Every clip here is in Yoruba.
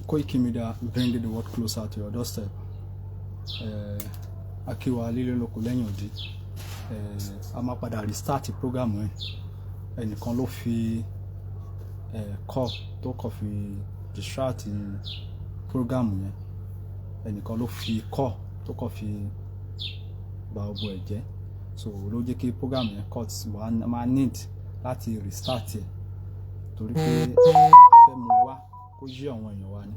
Koiki Media bringing the world closer to your doorstep. Akiwa lílé lóko lẹ́yìn òdì. A máa padà restart program yẹn. Ẹnìkan ló fi call tó kàn fi distract program yẹn. Ẹnìkan ló fi call tó kàn fi bà gbogbo ẹ̀ jẹ́. So ló jẹ́ kí program yẹn cut wa máa need láti restart ẹ̀. Torí pé fẹ́ mú wá kó yí àwọn èèyàn wa ni.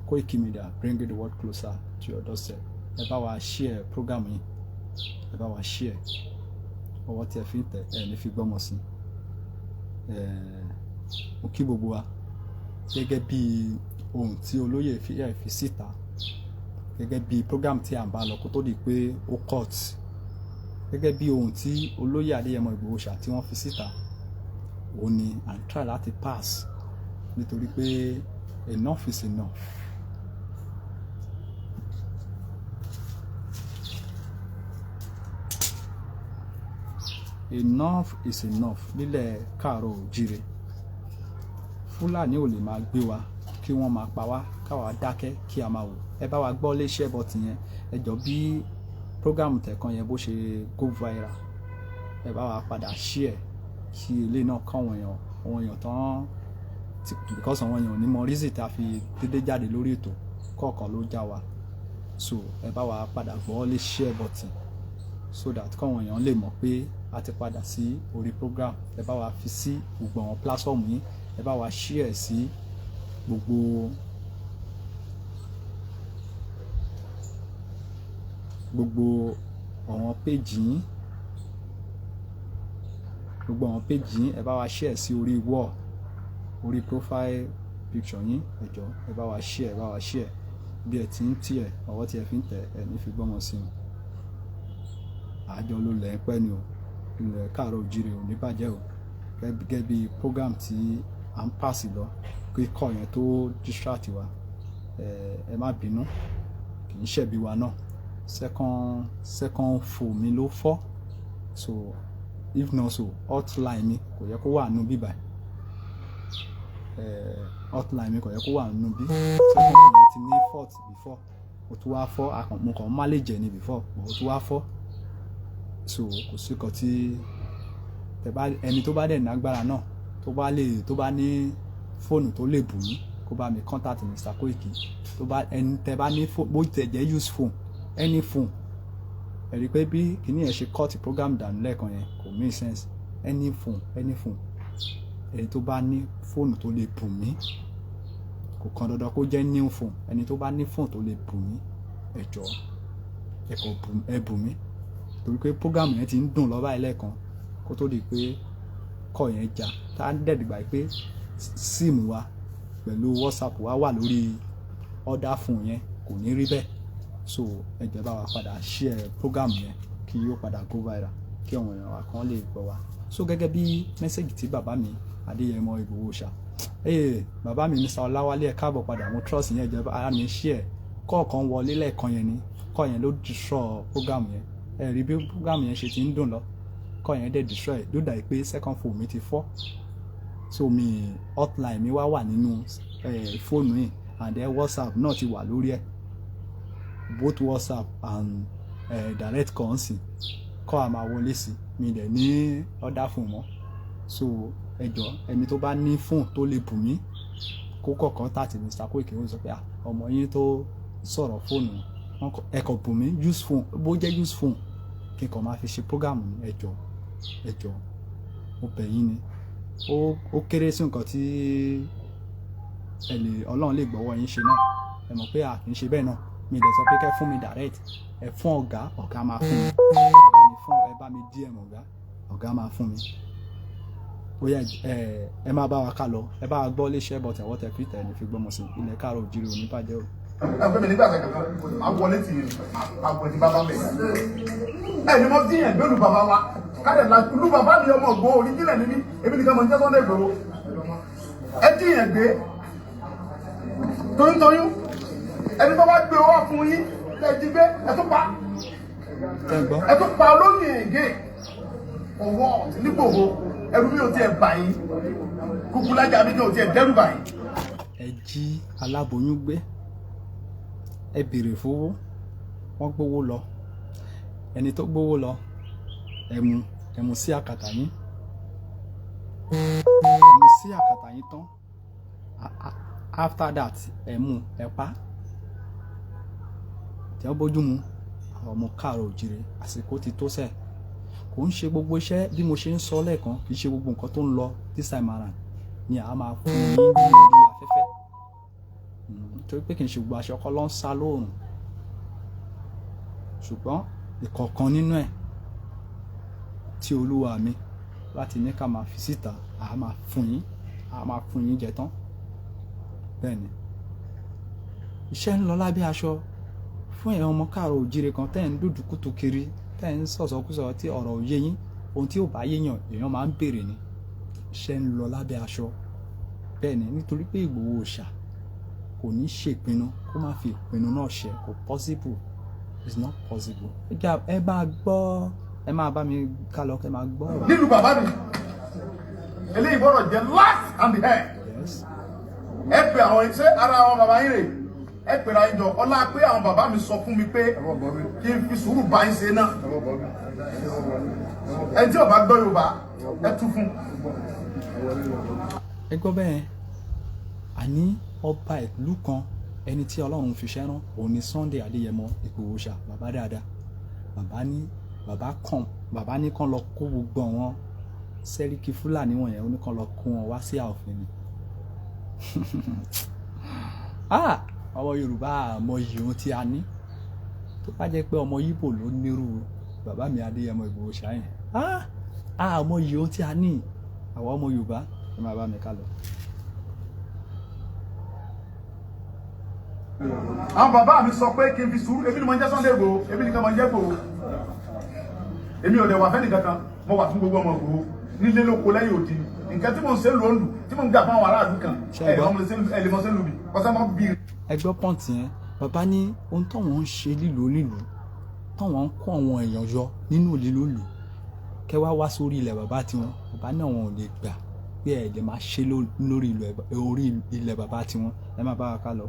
Koiki Media bringing the world closer to your doorstep. Ẹ bá wa share program yìí. Ẹ bá wa share. Ọwọ́ tí ẹ fi ń tẹ̀ ẹ ní fi gbọ́mọ sí. Mo kí gbogbo wa gẹ́gẹ́ bí ohun tí olóyè fi síta. Gẹ́gẹ́ bí program tí à ń bá lọ kó tó di pé ó cut. Gẹ́gẹ́ bí ohun tí olóyè Adéyẹmọ Ìgbòho-ṣà tí wọ́n fi síta. Ó ní à ń try láti pass nítorí pé enough is enough. Enough is enough nílẹ̀ káàárọ̀ oòjíire. Fúlàní ò lè máa gbé wa kí wọ́n máa pa wá káwa dákẹ́ kí a máa wò. Ẹ bá wa gbọ́ léṣẹ́ bọ́tì yẹn. Ẹ jọ bí program tẹ̀kan yẹn bó ṣe go viral. Ẹ bá wa padà share kí ilé náà kàn àwọn èèyàn tán because àwọn èèyàn ò ní mọ reason tí a fi dédé jáde lórí ètò kọ̀ọ̀kan ló já wa. So ẹ bá wa padà gbọ́ lé share button so that káwọn èèyàn lè mọ̀ pé a ti padà sí orí program. Ẹ bá wa fi sí gbogbo àwọn platform yìí. Ẹ bá wa share sí gbogbo àwọn page yìí. Gbogbo àwọn page yìí ẹ bá wa share sí orí wall, orí profile picture yín. Ẹ jọ̀ọ́ ẹ bá wa share bí ẹ ti ń tiẹ̀ ọwọ́ tí ẹ fi ń tẹ̀ ẹ ní fi gbọ́mọ sí i. Àjọ ló lẹ̀ ń pẹ́ ni o. Ilẹ̀ káàárọ̀ oòjíire ò ní bàjẹ́ o. Gẹ́gẹ́ bí program tí à ń pass lọ pé kọ́ yẹn tó distract wa. Ẹ má bínú, kì í ṣẹ̀bi wa náà. Second phone mi ló fọ́. So if not so hotline mi kò yẹ kó wà nínú bí báyìí. Hotline mi kò yẹ kó wà nínú bí. Second phone mi ti ní fault before. Ó tún wá fọ́. Mo kàn má lè jẹ ní before. Ó tún wá fọ́. So kò sí kan tí ẹni tó bá dẹ̀ ní agbára náà tó bá ní fóònù tó lè bù mí kó bá mi contact Mr. Koiki. Tẹ́ bá ní fóònù bó tẹ̀ jẹ́ use phone any phone. Ẹ rí pé bí kìíní ẹ̀ ṣe cut program dànù lẹ́ẹ̀kan yẹn kò make sense. Any phone. Ẹni tó bá ní fóònù tó lè bù mí kò kan dandan kó jẹ́ new phone. Ẹni tó bá ní fóònù tó lè bù mí ẹ jọ̀ọ́ ẹ bù mí. Torí pé program yẹn ti ń dùn lọ báyìí lẹ́ẹ̀kan kó tó di pé kọ́ yẹn já. Tá ń dẹ̀dìgbà pé sim wa pẹ̀lú WhatsApp wa wà lórí other phone yẹn kò ní rí bẹ́ẹ̀. So ẹ jẹ́ bá wa padà share program yẹn kí yóò padà go viral kí àwọn èèyàn wa kan lè gbọ́ wa. So gẹ́gẹ́ bí message tí bàbá mi Adéyẹmọ Ìgbòho-ṣà. Bàbá mi Mr. Ọláwálé ẹ káàbọ̀ padà. Mo trust yẹn jẹ́ bá mi share. Kọ̀ọ̀kan wọlé lẹ́ẹ̀kan yẹn ni. Kọ́ yẹn ló destroy program yẹn. Ẹ rí bí program yẹn ṣe ti ń dùn lọ. Kọ́ yẹn dẹ̀ destroy. Ló dà pé second phone mi ti fọ́. So hotline mi wá wà nínú fóònù yìí and then WhatsApp náà ti wà lórí ẹ̀. Both WhatsApp and direct call sí. Kọ́ a máa wọlé sí. Mi dẹ̀ ní other phone mọ́. So ẹ jọ̀ọ́ ẹni tó bá ní phone tó lè bù mí kó kọ̀ọ̀kan tàti Mr. Koiki ó sọ pé ọmọ yín tó sọ̀rọ̀ fóònù ẹ kàn bù mí use phone bó jẹ́ use phone kí n kàn máa fi ṣe program ní. Ẹ jọ̀ọ́ mo bẹ̀ yín ni. Ó kéré sí nǹkan tí Ọlọ́run lè gbọ́wọ́ yín ṣe náà. Ẹ mọ̀ pé kì í ṣe bẹ́ẹ̀ náà. Mi dẹ̀ sọ pé kẹ́ fún mi direct. Ẹ fún ọ̀gá máa fún mi. Ẹ bá mi DM ọ̀gá máa fún mi. Bóyá ẹ máa bá wa ká lọ. Ẹ bá wa gbọ́ léṣẹ́ bọ̀ tẹ̀wọ́ tẹ̀ fi tẹ̀ ní fi gbọ́mọ sí. Ilẹ̀ káàárọ̀ oòjíire ò ní bàjẹ́ o. Ẹgbẹ́ mi nígbà tẹ̀kọ̀ máa wọlé tì í máa wọ ti bàbá mi. Ẹni mo dín ẹ̀gbẹ́ olú bàbá wa. Káyọ̀ la olú bàbá mi ọmọ ògbó oríjìnlẹ̀ níbí. Ebi nìkan mọ̀ ní jẹ́sọ́ndé ìgboro. Ẹ dín ẹ̀gbẹ́ toyúntoyún. Ẹni tó bá gbé owó fún yín ẹ jí gbé ẹ tún pa olóyè ègé ọwọ́ nígbòho ẹrú mi ò tiẹ̀ bà yín kúkú lájà mi kí ò tiẹ̀ dẹ́rù bà yín. ẹ jí aláboyún gbé, ẹ béèrè fowó, wọ́n gbówó lọ, ẹni tó gbówó lọ ẹ mú sí àkàtà yín, sí àkàtà yín tán, after that ẹ mú ẹ pa. Tí wọ́n bójú mu àwọn ọmọ káàárọ̀ oòjíire, àsìkò ti tó sẹ́ẹ̀. Kò ń ṣe gbogbo iṣẹ́ bí mo ṣe ń sọ lẹ́ẹ̀kan, kì í ṣe gbogbo nǹkan tó ń lọ this time around ni a máa fún yín ní orí afẹ́fẹ́, nítorí pé kì í ṣe gbogbo aṣọ kọ́ ló ń sá lóòrùn, ṣùgbọ́n ìkọ̀ọ̀kan nínú ẹ̀ tí olúwa mi láti ní ká máa fi síta, a máa fún yín jẹ tán. Bẹ́ẹ̀ ni iṣẹ́ ń lọ lábẹ́ aṣọ fún ẹ̀yin ọmọ káàárọ̀ oòjíire kan tẹ́ ń dúdúkútù kiri, tẹ́ ń sọ̀sọ̀kúsọ tí ọ̀rọ̀ ò yé yín, ohun tí ò bá yéèyàn èèyàn máa ń béèrè ni. Iṣẹ́ ń lọ lábẹ́ aṣọ. Bẹ́ẹ̀ ni nítorí pé Ìgbòho Òòṣà kò ní ṣèpinnu kó má fi ìpinnu náà ṣẹ, kò possible, it's not possible. Ẹ máa gbọ́, ẹ máa bá mi ká lọ kẹ́ máa gbọ́ ọ̀rọ̀. Nílùú bàbá mi eléyìí gbọ́dọ̀ jẹ́ last and the head. Ẹ pè àwọn iṣẹ́ ara àwọn bàbá yín rè, ẹ pèrè àyíjọ ọlá pé àwọn bàbá mi sọ fún mi pé kí n fi sùúrù bá yín ṣe náà. Ẹ tí ò bá gbọ́ Yorùbá ẹ tú fún. Ẹ gbọ́ bẹ́ẹ̀, àní ọba ìlú kan ẹni tí Ọlọ́run fi ṣẹ́rán òun ni Sunday Adéyẹmọ Ìgbòho Òòṣà, bàbá dáadáa. Bàbá ní kán lọ kó gbogbo àwọn Sẹ́ríkì Fúlàní wọ̀nyẹn, ó ní kán lọ kó wọn wá sí ààfin ni. Ọmọ Yorùbá àmọ́ yìí ohun tí a ní, tó bá jẹ́ pé ọmọ Yíbò ló nírú bàbá mi Adéyẹmọ Ìgbòho Òòṣà yẹn, àmọ́ yìí ohun tí a ní àwọn ọmọ Yorùbá. Ẹ máa bá mi ká lọ. Àwọn bàbá mi sọ pé kí n fi sùúrù, èmi ni mo ń jẹ́ Sunday Igboho, èmi nìkan mo ń jẹ́ Igboho. Èmi ò dẹ̀ wà fẹ́ni kankan, mo wà fún gbogbo ọmọ Igboho nílé lóko lẹ́yìn òdì. Nǹkan tí mo ń ṣe lòlù tí mo ń gbà fún àwọn aráàlú kan ẹ lè mọ sẹ́lù bí ọ̀sẹ̀ mọ́ bí. Ẹ gbọ́ pọ́ǹtì yẹn, bàbá ní ohun táwọn ń ṣe lílùú táwọn ń kó àwọn èèyàn yọ nínú lílùú kẹ́ wá sórí ilẹ̀ bàbá tiwọn. Bàbá náà wọn ò lè gbà pé ẹ lè máa ṣe lórí ilẹ̀ bàbá tiwọn. Ẹ má bá wa ká lọ.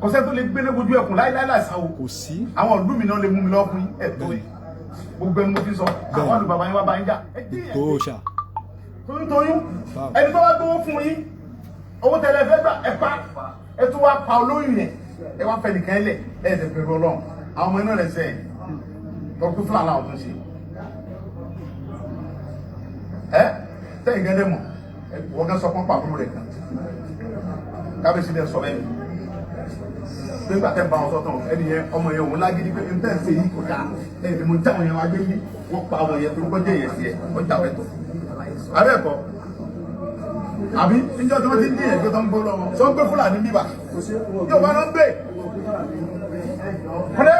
Kò sẹ́ tó lè gbé lójú ẹkùn láíláí láìsáwò. Kò sí. Àwọn ìlú mi náà lè mú mi lọ́kùnrin ẹ̀tọ́ yìí. Gbogbo ẹni mo fi sọ, àwọn ìlú bàbá yín wá bá yín jà. Ìgbòho Òòṣà. Toyún ẹni tó wá gbówó fún yín, owó tẹ́lẹ̀ fẹ́ gbà ẹ pa, ẹ tún wá pa olóyún yẹn, ẹ wá fẹ́ nìkan lẹ̀, ẹ ẹ̀ bẹ̀rù Ọlọ́run. Àwọn ọmọ iná rẹ̀ sẹ́yìn, tọ́kú Fúlàní àwọn tó ń ṣe. Tẹ́yìn gẹ́gẹ́ mọ̀, wọ́n gẹ́ sọ fún pàbúrò rẹ̀ kan. Kábíyèsí dẹ̀ sọ bẹ́ẹ̀ nígbà tẹ́ ń bá wọn sọ́tàn ẹni yẹn ọmọ yẹn òun lágídí pé n tẹ́ ń ṣe yìí kò dáa ẹni mo ń jáwọn yẹn wá gbé yìí wọ́n pa ọmọ yẹn tó kọjá yẹn sí ẹ wọ́n jà wẹ́tọ̀. Àbẹ́ ẹ̀kọ́ àbí níjọ́ tí wọ́n ti ń dín ẹ̀gbẹ́ tó ń gbó lọ́wọ́ sọ ń gbé Fúlàní bíbà yóò bá náà ń gbé. Kò lè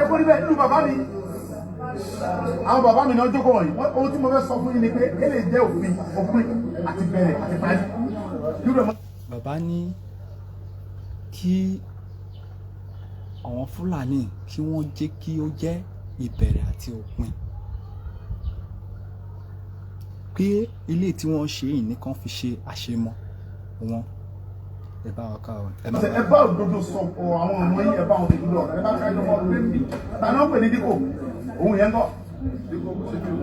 kó níbẹ̀ nínú bàbá mi. Àwọn bàbá mi náà jókòó wọ̀nyí ohun tí mo fẹ́ sọ fún yín ni pé kéde jẹ́ òfin àti bẹ̀rẹ̀ àti parí. Bàbá ní kí àwọn Fúlàní kí wọ́n jẹ́ kí ó jẹ́ ìbẹ̀rẹ̀ àti òpin, pé ilé tí wọ́n ṣe yìí nìkan fi ṣe àṣemọ wọn. Ẹ bá wa ká ọ. Ẹ bá òdodo sọ àwọn ọmọ yìí, ẹ bá wọn tètè lọ, ẹ bá ká ẹjọ́ wọn lé mi. Tani wọ́n pè ní dípò òun yẹn kọ́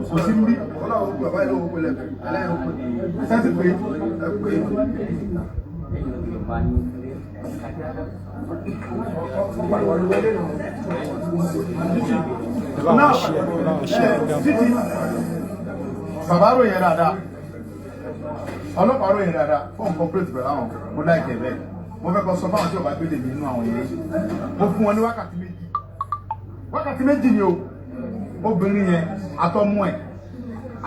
kò sí rí. Ọlọ́run bàbá yìí ló wọ́n pẹ̀lẹ́ sẹ́ńtì pé ẹ pé. Bàbá ròyìn dáadáa, ọlọ́pàá ròyìn dáadáa, fún kọ́pẹ́rẹ́tì pẹ̀lú àwọn mo láìkẹ́ bẹ́ẹ̀. Mo fẹ́ kọ́ sọ fáwọn tí ò bá gbé lè nínú àwọn yẹn. Mo fún wọn ní wákàtí méjì ni o. Obìnrin yẹn àtọmú ẹ̀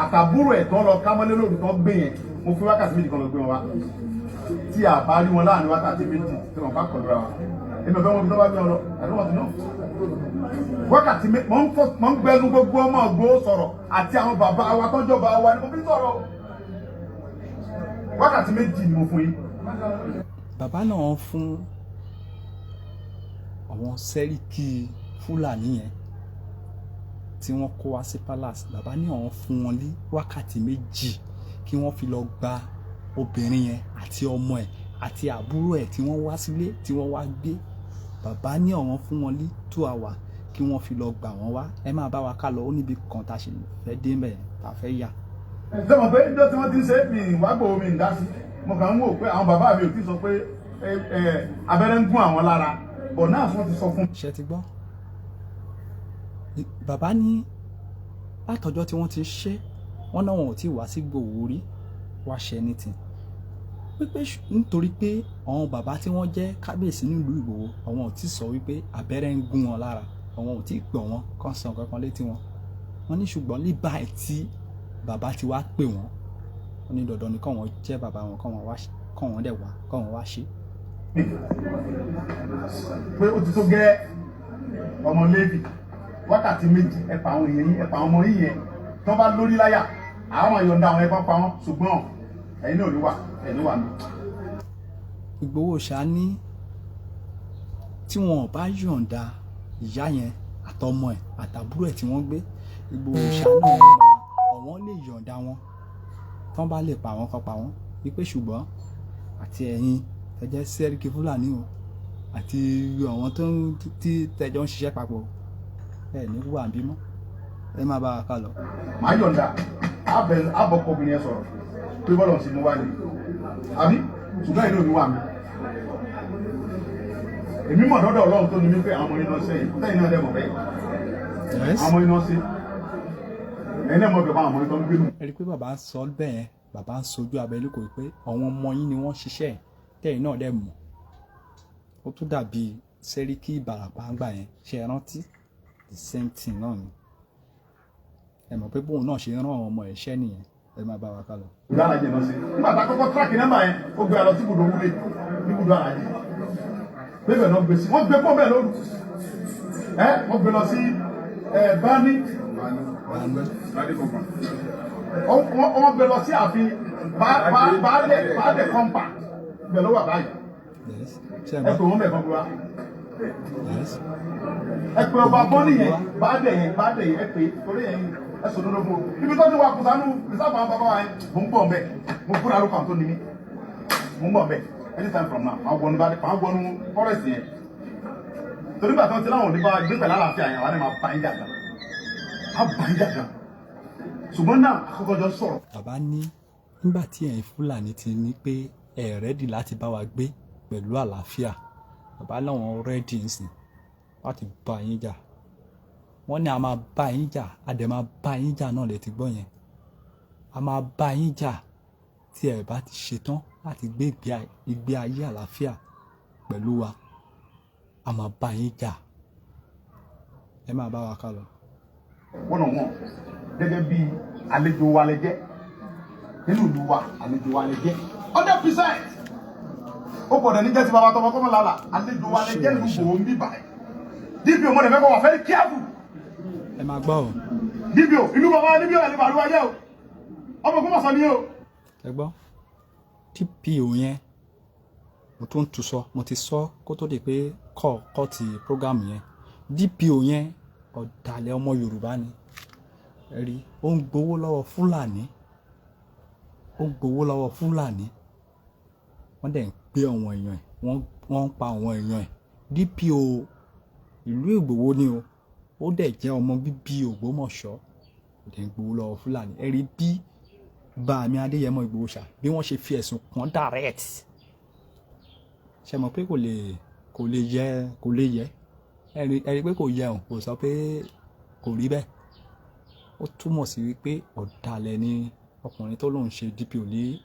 àtàbúrò ẹ̀ tán lọ kámọ́lé lóru tán gbé yẹn, mo fi wákàtí méjì kan lọ gbé wọn wá. Tí a bá rí wọn láàrin wákàtí méjì tí wọn bá kọ̀dúrà wa, èmi ọ̀fẹ́ wọn bí wọ́n bá gbé wọn lọ àdúrà tí náà. Wákàtí méjì mọ̀ ń gbẹnu gbogbo ọmọ Ìgbòho sọ̀rọ̀ àti àwọn bàbá wa tọ́jọ́ bá wa ni mo fi sọ̀rọ̀. Wákàtí méjì ni mo fún yín. Bàbá náà fún àwọn Sẹ́ríkì Fúlàní yẹn tí wọ́n kó wá sí palace, bàbá ní àwọn fún wọn ní wákàtí méjì kí wọ́n fi lọ gba obìnrin yẹn àti ọmọ ẹ̀ àti àbúrò ẹ̀ tí wọ́n wá sílé tí wọ́n wá gbé. Bàbá ní àwọn fún wọn ní 2 hours kí wọ́n fi lọ gbà wọ́n wá. Ẹ máa bá wa ká lọ, ó níbi kan tá a ṣe fẹ́ dé mẹ́ tá a fẹ́ yà. ṣé mo pé ìjọ tí wọ́n ti ń ṣe mi ìwágbò mi ń dá sí mo kàn ń wò pé àwọn bàbá mi ò tí sọ pé abẹ́rẹ́ ń gún àwọn lára bọ̀ náà wọ́n ti sọ fún. Ṣé ti gbọ́? Bàbá ní látọjọ́ tí wọ́n ti ṣe wọ́n náà wọn ò tí wá sí Ìgbòho rí wá ṣe anything. Wípé nítorí pé àwọn bàbá tí wọ́n jẹ́ kábíyèsí nílùú Ìgbòho àwọn ò tí sọ wípé abẹ́rẹ́ ń gún wọn lára, àwọn ò tí gbọ́ wọn kàn sàn kankan létí wọn. Wọ́n ní ṣùgbọ́n ní báyìí tí bàbá ti wá pè wọ́n, wọ́n ní dandan ni káwọn jẹ́ bàbá wọn káwọn dẹ̀ wá káwọn wá ṣe. pé ó ti tó gẹ́ ọmọ Léfì wákàtí méjì ẹ̀pà àwọn èèyàn yín ẹ̀pà àwọn ọmọ yín yẹn tó bá lórí láyà àwọn máa yọ̀ǹda àwọn ẹ̀pà pa wọn ṣùgbọ́n ẹ̀yin náà ní wà ẹ̀yin wà mí. Ìgbòho ṣá ní tí wọn ò bá yọ̀ǹda ìyá yẹn àtọmọ ẹ̀ àtàbúrò ẹ̀ tí wọ́n gbé, Ìgbòho ṣá náà àwọn lè yọ̀ǹda wọn tán bá lè pa wọn kan pa wọn. Wípé ṣùgbọ́n àti ẹ̀yin tẹ́jẹ́ Sẹ́ríkì Fúlàní o àti àwọn tó ń tí tẹ́jọ́ ń ṣiṣẹ́ papọ̀ ẹ̀ ní wà ń bímọ. Ẹ máa bá wa ká lọ. màá yọ̀ǹda àbọ̀kọ̀ obìnrin yẹn sọ̀rọ̀ pé bọ́lọ̀ sí mú wá ní àbí ṣùgbọ́n ìlú mi wà mí. èmi mọ̀ lọ́dọ̀ Ọlọ́run tó ní mí pé àwọn ọmọ iná ṣe yìí tẹ́yìn náà dẹ̀ mọ̀ bẹ́ẹ̀. àwọn ọmọ iná ṣe ẹ̀yin náà mọ̀ bẹ̀ bá àwọn ọmọ iná gbé nù. Ẹ rí i pé bàbá ń sọ bẹ́ẹ̀ yẹn, bàbá ń sojú abẹ́lé kò pé àwọn ọmọ yín ni wọ́n ṣiṣẹ́ tẹ́yìn náà dẹ̀ mọ̀. Ó tún dàbí Sẹ́ríkì Ìbàràpá ń gbà yẹn, ṣe é rántí the same thing náà ni. Ẹ mọ̀ pé bóun náà ṣe rán àwọn ọmọ ẹ̀ṣẹ́ nìyẹn. Ẹ máa bá wa ká lọ. ìlú àlàjẹ náà ṣe nígbà tá a kọ́kọ́ tíráàkì nọ́mbà yẹn ó gbé àlọ́ sí ibùdó wúlé ní ibùdó àlàjẹ bẹ́ẹ̀ náà gbé sí wọ́n gbé pọ́ bẹ́ẹ̀ lóru wọ́n gbé lọ sí bani wọ́n gbé lọ sí ààfin baálé kọ́ńpà bẹ́ẹ̀ ló wà báyìí ẹ pè wọ́n bẹ̀ kan gbúra ẹ pè ọba bọ́ọ̀lì yẹn baálé yẹn ẹ pè torí yẹn ẹ sọ dodo fún o ibi tó ti wà kùsànù ìsáfà àwọn bàbá wa yẹn mo ń bọ̀ mbẹ́ mo fúra lókàn tó ní mí mo ń bọ̀ mbẹ́ anytime from now àwọn wọnú bá dé àwọn wọnú forest yẹn torí gbà tó ti láwọn òní bá gbé pẹ̀lú àlàáfíà yẹn wà ní ma bá yín jà kan á bá yín jà kan ṣùgbọ́n náà àkọ́kọ́ jọ sọ̀rọ̀. Bàbá ní nígbà tí ẹ̀yin Fúlàní ti ní pé ẹ rẹ́dì láti bá wa gbé pẹ̀lú àlàáfíà, bàbá láwọn rẹ́dì ń sìn láti bá yín jà. Wọ́n ní a máa bá yín jà, a dẹ̀ máa bá yín jà náà lẹ ti gbọ́ yẹn. A máa bá yín jà tí ẹ bá ti ṣetán láti gbé ìgbé ayé àlàáfíà pẹ̀lú wa. A máa bá yín jà. Ẹ máa bá wa ká lọ. wọ́n náà wọ́n gẹ́gẹ́ bí àlejò wa lẹ jẹ́ nínú ìlú wa àlejò wa lẹ jẹ́ 100%. ó gbọ́dọ̀ ní jẹ́ ti bàbá tọmọ kọ́mọ lálà àlejò wa lẹ jẹ́ nínú Ìgbòho ń bí báyìí. DPO mo lè fẹ́ kọ́ wà very careful. Ẹ máa gbọ́ o. DPO ìlú bàbá DPO ẹ̀ lè bàlúwa jẹ́ o ọmọ kó mọ̀ sọ ní o. Ẹ gbọ́ DPO yẹn mo tún tún sọ, mo ti sọ kó tó di pé kọ́ ti program yẹn. DPO yẹn ọ̀dàlẹ̀ ọmọ Yorùbá ni. Ẹ rí ó ń gbowó lọ́wọ́ Fúlàní, ó ń gbowó lọ́wọ́ Fúlàní, wọ́n dẹ̀ ń gbé àwọn èèyàn ẹ̀, wọ́n ń pa àwọn èèyàn ẹ̀. DPO ìlú Ìgbòho ni o, ó dẹ̀ jẹ́ ọmọ bíbí Ògbómọ̀ṣọ́, ó dẹ̀ ń gbowó lọ́wọ́ Fúlàní. Ẹ rí bí Bàmí Adéyẹmọ Ìgbòho ṣá bí wọ́n ṣe fi ẹ̀sùn kàn direct. Ṣé mọ̀ pé kò lè yẹ ẹ rí pé kò yẹ òun, kò sọ pé kò rí bẹ́ẹ̀. Ó túmọ̀ sí wípé ọ̀dàlẹ̀ ni ọkùnrin tó lóun ṣe DPO ní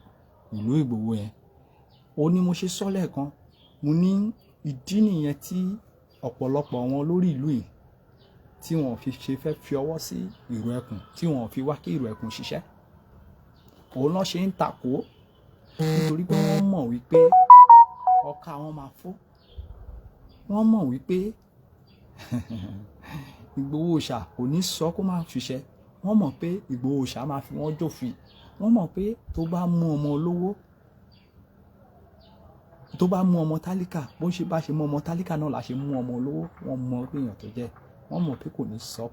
ìlú Ìgbòho yẹn. Ó ní mo ṣe sọ lẹ́ẹ̀kan, mo ní ìdí nìyẹn tí ọ̀pọ̀lọpọ̀ wọn lórí ìlú yìí tí wọ́n fi ṣe fẹ́ fi ọwọ́ sí ìrù ẹkùn, tí wọ́n fi wá kí ìrù ẹkùn ṣiṣẹ́. Òun náà ṣe ń takò nítorí pé wọ́n mọ̀ wípé ọkà wọn máa fọ́. Wọ́n mọ̀ wípé Ìgbòho ṣá kò ní sọ kó má ṣiṣẹ́. Wọ́n mọ̀ pé Ìgbòho ṣá máa fi wọ́n jófin. Wọ́n mọ̀ pé tó bá mú ọmọ olówó, tó bá mú ọmọ tálíkà, bó ṣe bá ṣe mú ọmọ tálíkà náà la ṣe mú ọmọ olówó. Wọ́n mọ̀ pé èèyàn tó jẹ́, wọ́n mọ̀ pé kò ní sọ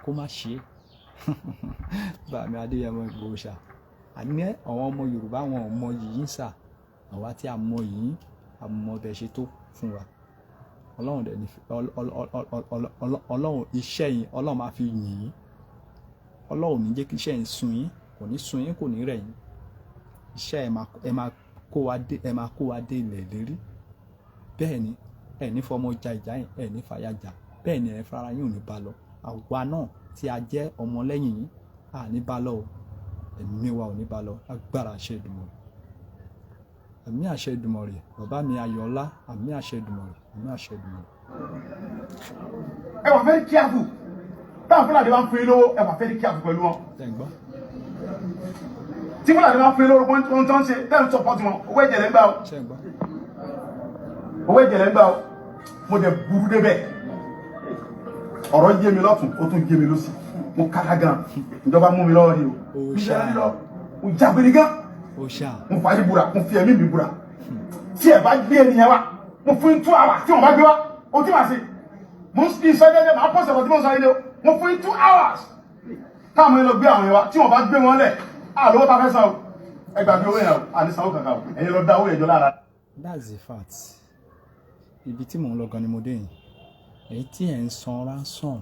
kó má ṣe. Bàmí Adéyẹmọ Ìgbòho ṣá àní àwọn ọmọ Yorùbá wọn ò mọ yìí ń sà, àwa tí a mọ yìí a mọ bẹ́ẹ̀ ṣe tó fún wa. Ọlọ́run dẹ̀ ní Ọlọ́run iṣẹ́ yín Ọlọ́run máa fi yìn yín. Ọlọ́run ní jẹ́ kí iṣẹ́ yín sun yín, kò ní sun yín, kò ní rẹ̀ yín. Iṣẹ́ ẹ máa kó wa dé ilẹ̀ ìlérí. Bẹ́ẹ̀ ni ẹ ní fọmọ ja ìjà yín, ẹ ní fàyà jà. Bẹ́ẹ̀ ni ẹ fara yín ò ní bá lọ. Àwa náà tí a jẹ́ ọmọ lẹ́yìn yín à ní bá lọ o. Ẹ̀mí wa ò ní bá lọ. Agbára àṣẹ Èdùmàrè. Àmì àṣẹ Èdùmàrè. Bàbá mi Ayọ̀ọ́lá, àmì àṣẹ Èdùmàrè, àmì àṣẹ Èdùmàrè. Ẹ wà very careful. Táwọn Fúlàní bá ń fún yín lówó, ẹ wà very careful pẹ̀lú wọn. Tí Fúlàní bá ń fún yín lówó, wọ́n tó ń ṣe tẹ́lẹ̀ support wọn, owó ẹ̀jẹ̀ lẹ́ ń gbà o. Owó ẹ̀jẹ̀ lẹ́ ń gbà o. Mo dẹ̀ burú débẹ̀. Ọ̀rọ̀ yé mi lọ́tùn, ó tún yé mi lọ́sì. Mo kára gan. Ìjọba mú mi lọ́wọ́ ni o. Mo jágbére gan. Mo fàájì búra, mo fi ẹ̀mí mi búra. Tí ẹ bá gbé ènìyàn wa, mo fún 2 hours tí wọ́n bá gbé wa, o tí màá ṣe. Mo ń sọ dédé, màá pọ̀ sọ̀rọ̀ tí mo ń sọ yìí ni o. Mo fún 2 hours. Táwọn ẹni lọ gbé àwọn yẹn wa, tí wọ́n bá gbé wọn lẹ̀, lówó ta fẹ́ san o. Ẹ gbàgbé owó yẹn o, àní sanwó kankan o. Ẹ̀yin lọ dá owó yẹn jọ lára. That's the fact. Ibi tí mò ń lọ gan ni mo dé yìí. Èyí tí ẹ̀ ń san ransom.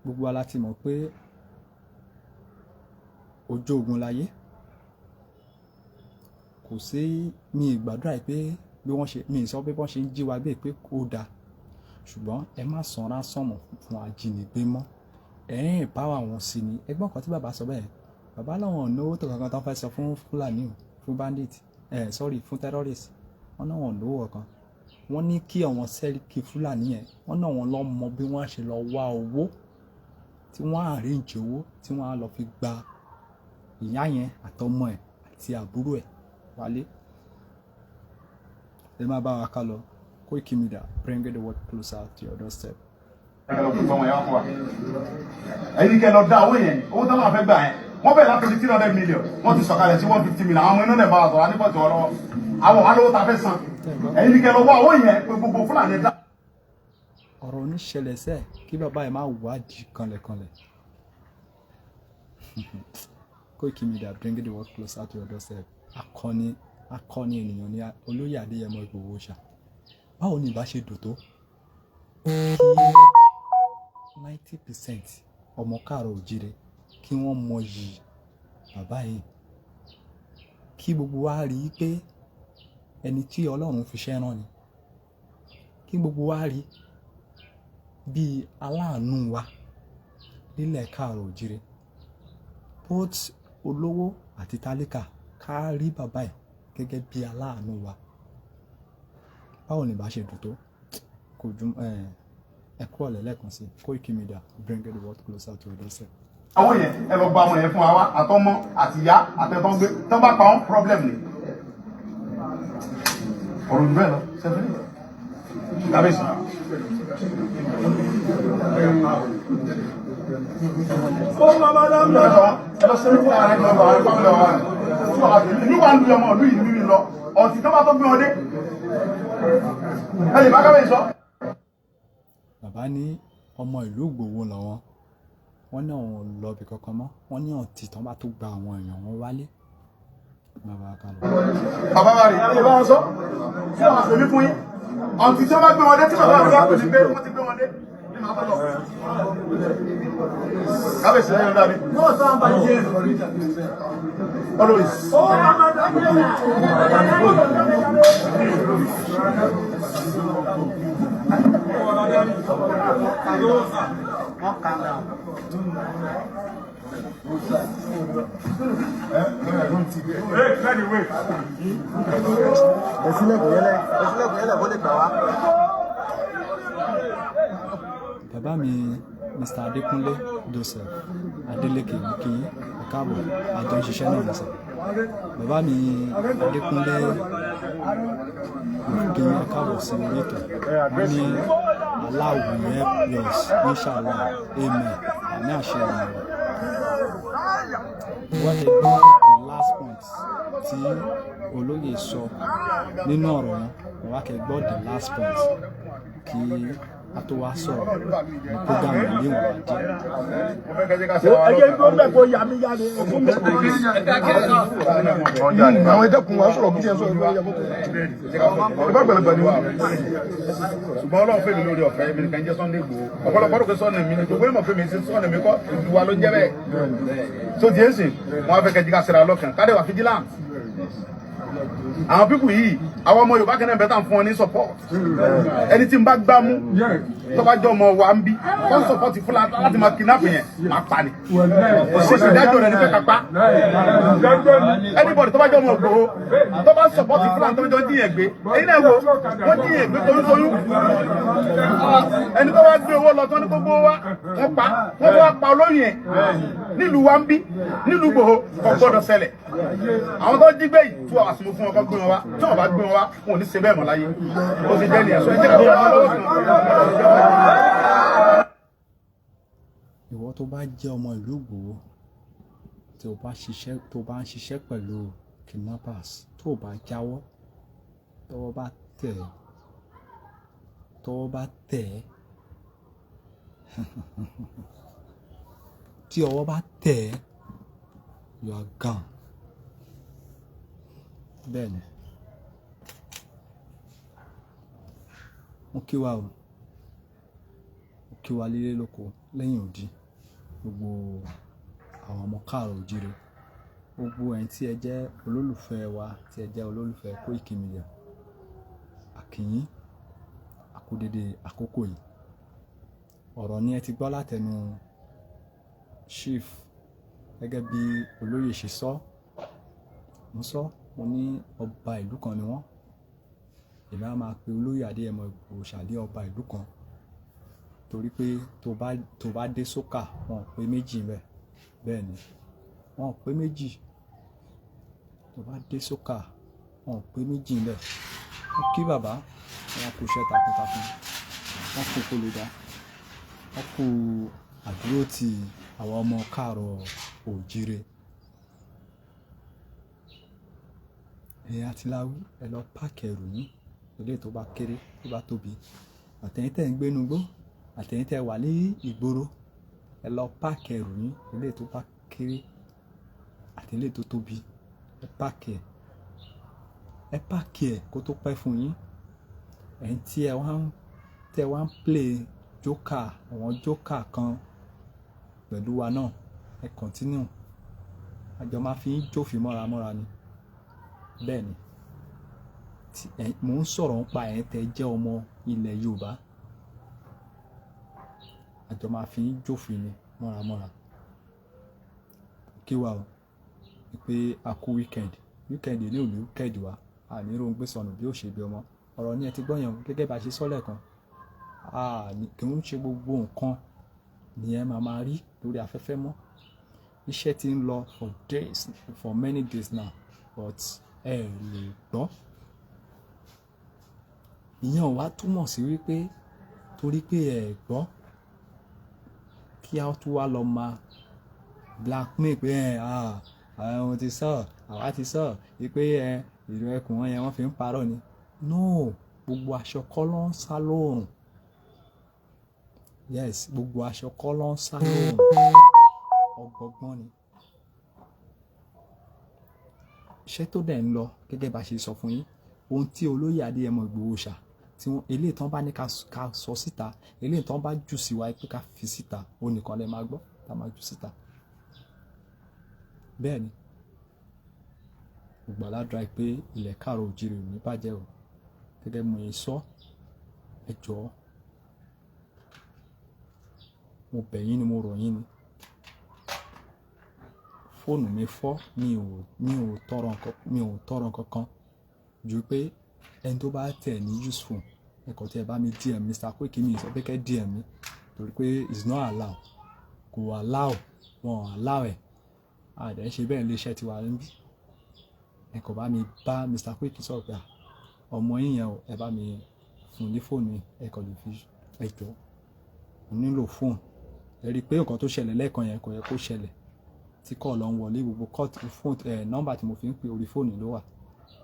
Gbogbo wa la ti mọ̀ pé ojú ogun láyé. Kò sí mi ìgbàdúrà pé bí wọ́n ṣe mi sọ pé wọ́n ṣe ń jí wa gbé pé kó dáa. Ṣùgbọ́n ẹ má san ransom fún ajínigbé mọ́. Ẹ ń empower wọn sí ni. Ẹgbọ́n kan tí bàbá sọ bẹ́ẹ̀. Bàbá láwọn ò náwó tó kankan tó fẹ́ sọ fún Fúlàní o, fún bandit. Fún terrorist. Wọ́n náà wọ́n lówó kan. Wọ́n ní kí àwọn sẹ́ríkì Fúlàní yẹn, wọ́n náà wọ́n lọ mọ bí wọ́n ṣe lọ wá owó, tí wọ́n arrange owó, tí wọ́n á lọ fi gba ìyá yẹn àtọmọ ẹ̀ àti àbúrò ẹ̀ wálé. Ẹ má bá wa ká lọ. Koiki Media, bring the world closer to your doorstep. Ẹ̀yin kẹ́ lọ dá owó yẹn, owó tó máa fẹ́ gbà yẹn. Wọ́n bẹ̀rẹ̀ láti 300 million, wọ́n ti sọ̀kalẹ̀ sí 150 million. Àwọn ọmọ inú ẹ̀ bá wà sọ̀rọ̀ nípọ̀tì ọlọ́wọ́. Àwọn alówó ta fẹ́ san. Ẹ̀yin kẹ́ lọ wá owó yẹn pé gbogbo Fúlàní dá. Ọ̀rọ̀ oníṣẹ̀lẹ̀ sẹ́ẹ̀ kí bàbá ẹ̀ máa wádìí kanlẹ̀kanlẹ̀. Koiki Media, bring the world closer to your doorstep. Akọni ènìyàn ni Olóyè Adéyẹmọ Ìgbòho Òòṣà. Báwo ni ìbá ṣe dùn tó? Kí 90% ọmọ káàrọ̀ òjíire kí wọ́n mọyì bàbá yìí. Kí gbogbo wa rí i pé ẹni tí Ọlọ́run fi ṣẹ́ rán ni. Kí gbogbo wa rí bí aláàánú wa nílẹ̀ káàrọ̀ òjíire. Both olówó àti tálíkà ká rí bàbá yìí gẹ́gẹ́ bí aláàánú wa. Báwo ni ìbá ṣe dùn tó? Kò ju ẹ kú ọ̀lẹ́ lẹ́ẹ̀kan sí Koiki Media, bring the world closer to your doorstep. Àwọn yẹn ẹ lọ gba ọmọ yẹn fún wa àtọmọ àtìyá àtẹtọ́ gbé tó bá pa wọn problem ni. Ọ̀rọ̀ ìgbẹ́ lọ sẹ́fẹ́ kábíyèsí. Ó máa bá dáhùn lọ́wọ́ ẹ lọ sẹ́fẹ́ fún ara ẹ̀ lọ́wọ́ àwọn fámìlì ọ̀wá rẹ̀. Ìlú wa ń lu ọmọ ìlú yìí lọ ọ̀tí tó bá tó gbé wọn dé. Ẹ lè bá kábíyèsí sọ. Bàbá ní ọmọ ìlú Ìgbòho làwọn. Wọ́n náà wọn lọ bí kankan mọ́. Wọ́n ní ọ̀tí tán bá tó gba àwọn èèyàn wọn wálé. Bàbá ká lọ. Bàbá wa rè é bá wọn sọ. Ṣé àwọn àṣẹ mi fún yín? Ọ̀tí tí wọ́n bá gbé wọn dé tí bàbá mi bá kò ní pé wọ́n ti gbé wọn dé. Kábíyèsí lẹ́yìn ọ̀dà mi. Olórí. Bàbá mi Mr. Adékúnlé Joseph Adélékè kí ẹ káàbọ̀ àjọ ìṣiṣẹ́ náà nìṣẹ́. Bàbá mi Adékúnlé kí ẹ káàbọ̀ sí orí ètò. Wọ́n ní aláwùyẹ plus inshallah amen ní àṣẹ ìrìn. Wọ́n ti gbọ́ the last point tí olóyè sọ nínú ọ̀rọ̀ yẹn. Wọ́n á kẹ́ gbọ́ the last point kí a tó wá sọ̀rọ̀ ní program ilé wọn wá jẹ́. ẹjẹ tó ń bẹ kó yà mí yára fún mi. àwọn ẹ̀dẹ́kun wa sọ̀rọ̀ kíkẹ́ sọ̀rọ̀ lórí ẹ̀kọ́ ìbá gbẹ̀lẹ̀gbẹ̀ ni wà. ṣùgbọ́n Ọlọ́run fẹ́ mi lórí ọ̀fẹ́ mi nìkan jẹ́ Sunday Igboho ọ̀pọ̀lọpọ̀ ló pe sọ́ọ̀nì mi ni jòkó ìmọ̀ pé mi sí sọ́ọ̀nì mi kọ́ ìdùwà ló jẹ́ bẹ́ẹ̀ so di èsì wọn fẹ́ kẹ́ jí ká sẹ́ra lọ́kàn ká dẹ̀ wà vigilant àwọn pípù yìí àwọn ọmọ Yorùbá kẹ́nẹ́ bẹ́tà ń fún wọn ní support ẹni tí ń bá gbá mú tó bá jẹ́ ọmọ wa ń bí wọ́n ń support fún láti máa kidnap yẹn máa pa ni ṣèṣì dájọ́ rẹ̀ ní pé kápá anybody tó bá jẹ́ ọmọ Ìgbòho tó bá support fún láti máa jíyàn gbé èyí náà wo wọ́n jíyàn gbé toyúntoyún ẹni tó bá gbé owó lọ tán ní gbogbo wa wọ́n wá pa olóyìn ẹ̀ nílùú wa ń bí nílùú Ìgbòho kò gbọ́dọ̀ ṣẹlẹ̀ àwọn tó jí gbé yìí tú àwọn àsìmọ́ fún ọkọ̀ gbé wọn wá tí wọ́n bá gbé wọn wá wọn ò ní ṣe bẹ́ẹ̀ mọ́ láyé ó ti jẹ́ ní ẹ̀sọ́ ẹ̀jẹ̀ kan ìwọ tó bá jẹ́ ọmọ ìlú Ìgbòho tí o bá ń ṣiṣẹ́ pẹ̀lú kidnappers tó o bá jáwọ́ tọ́wọ́ bá tẹ̀ tí ọwọ́ bá tẹ̀ you are gone. Bẹ́ẹ̀ni mo kí wa o mo kí wa lílé lóko lẹ́yìn odi gbogbo àwọn ọmọ káàrọ̀ òjíire gbogbo ẹ̀yin tí ẹ jẹ́ olólùfẹ́ wa tí ẹ jẹ́ olólùfẹ́ Koiki Media àkíyín àkúdédé àkókò yìí ọ̀rọ̀ ni ẹ ti gbọ́ látẹnu chief gẹ́gẹ́ bí olóyè ṣe sọ mo ní ọba ìlú kan ni wọ́n èmi á máa pe olóyè Adéyẹmọ Ìgbòho ṣàlẹ́ ọba ìlú kan torí pé tó bá dé sókà wọn ò pé méjì rẹ̀ bẹ́ẹ̀ ni wọn ò pé méjì tó bá dé sókà wọn ò pé méjì rẹ̀ wọ́n kí bàbá wọn kú iṣẹ́ takuntakun wọ́n kú kólódà wọ́n kú àdúró ti àwọn ọmọ káàrọ̀ òjíire. ẹ̀yin àtìláwí ẹ lọ páàkì ẹrù yín ilé tó bá kéré tó bá tóbi àtẹ̀yin tẹ̀ ń gbénu gbó àtẹ̀yin tẹ̀ wà ní ìgboro ẹ lọ páàkì ẹrù yín ilé tó bá kéré àti ilé tó tóbi ẹ páàkì ẹ kó tó pẹ́ fún yín ẹ̀yin tí ẹ wá ń play joker àwọn joker kan pẹ̀lú wa náà ẹ continue àjọ máa fi ń jófin mọ́ra ni bẹ́ẹ̀ ni mò ń sọ̀rọ̀ nípa ẹ̀ tẹ́ jẹ́ ọmọ ilẹ̀ Yorùbá àjọ máa fi ń jófin ni mọ́ra kí wa o pé a kú weekend ní òní weekend wa àní rohun gbé sọnù bí ó ṣe bí ọmọ ọ̀rọ̀ ni ẹ ti gbọ́ yẹn gẹ́gẹ́ bá ṣe sọ lẹ́ẹ̀kan kì í ṣe gbogbo nǹkan ni ẹ máa rí lórí afẹ́fẹ́ mọ́ iṣẹ́ ti ń lọ for many days now but ẹ lè gbọ́ ìyẹn ò wá túmọ̀ sí wípé torí pé ẹ gbọ́ kí a tún wá lọ máa blackmail pé àwọn ti sọ àwa ti sọ wípé ìlú ẹkùn wọn yẹn wọ́n fi ń parọ́ ni no gbogbo aṣọ kọ́ ló ń sá lóòrùn yes gbogbo aṣọ kọ́ ló ń sá lóòrùn ọgbọgbọ́n ni iṣẹ́ tó dẹ̀ ń lọ gẹ́gẹ́ bá ṣe sọ fún yín ohun tí olóyè Adéyẹmọ Ìgbòho ṣà tí eléyìí tán bá ní ká sọ síta eléyìí tán bá jù sí wa pé ká fi síta ó nìkan lè máa gbọ́ ká máa jù síta bẹ́ẹ̀ ni gbogbo aládùúrà pé ilẹ̀ káàrọ̀ òjíire ò ní bàjẹ́ o gẹ́gẹ́ mo yẹn sọ ẹ jọ̀ọ́ mo bẹ̀ yín ni mo rọ̀ yín ni fóònù mi fọ́ mi ò tọrọ kankan ju pé ẹni tó bá tẹ̀ ní useful ẹ̀kọ́ tí ẹ bá mi DM Mr. Koiki mi sọ pé kẹ́ DM mi torí pé it's not allowed kò wọn allow ẹ̀ àdẹ̀ ṣe bẹ́ẹ̀ lé iṣẹ́ tiwa níbí ẹ̀kọ́ bá mi bá Mr. Koiki sọ̀rọ̀ pé ọmọ yín yẹn ẹ bá mi fún ní fóònù ẹ̀kọ́ lè fi ẹjọ́ mo nílò fóònù ẹ rí i pé nǹkan tó ṣẹlẹ̀ lẹ́ẹ̀kan yẹn kò yẹ kó ṣẹlẹ̀ tí kọ́ lọ ń wọlé gbogbo nọ́mbà tí mo fi ń pe orí fóònù ló wà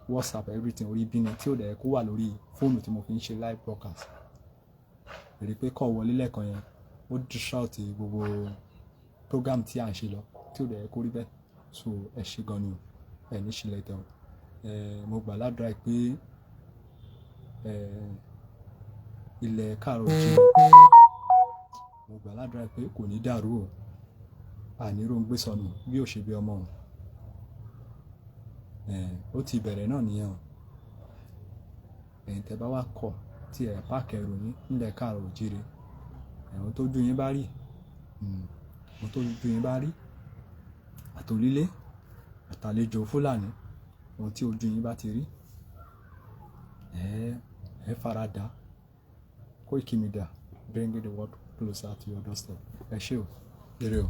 WhatsApp everything orí bí ni tí ò dẹ̀ kó wà lórí fóònù tí mo fi ń ṣe live broadcast rí pé kọ̀ wọlé lẹ́ẹ̀kan yẹn ó disrupt gbogbo program tí à ń ṣe lọ tí ò dẹ̀ kó rí bẹ́ẹ̀. So ẹ ṣe gan ni o, ẹ ní ṣílẹ̀ tẹ̀ o. Mo gbà ládùúrà pé ilẹ̀ káàrọ̀ oòjíire, mo gbà ládùúrà pé kò ní dàrú o, àní róńgbé sọnù bí ò ṣe bí ọmọ o. Ó ti bẹ̀rẹ̀ náà nìyẹn o. Ẹ̀yin tẹ́ bá wá kọ̀ tí ẹ̀ páàkì ẹrù yín nílẹ̀ káàrọ̀ oòjíire, ẹ̀wọ̀n tó ju yín bá rí, ohun tó ju yín bá rí, àtòlílé àtàlejò Fúlàní, ohun tí ojú yín bá ti rí, ẹ fara dà. Koiki Media, bringing the world closer to your doorstep. Ẹ ṣé o, ire o.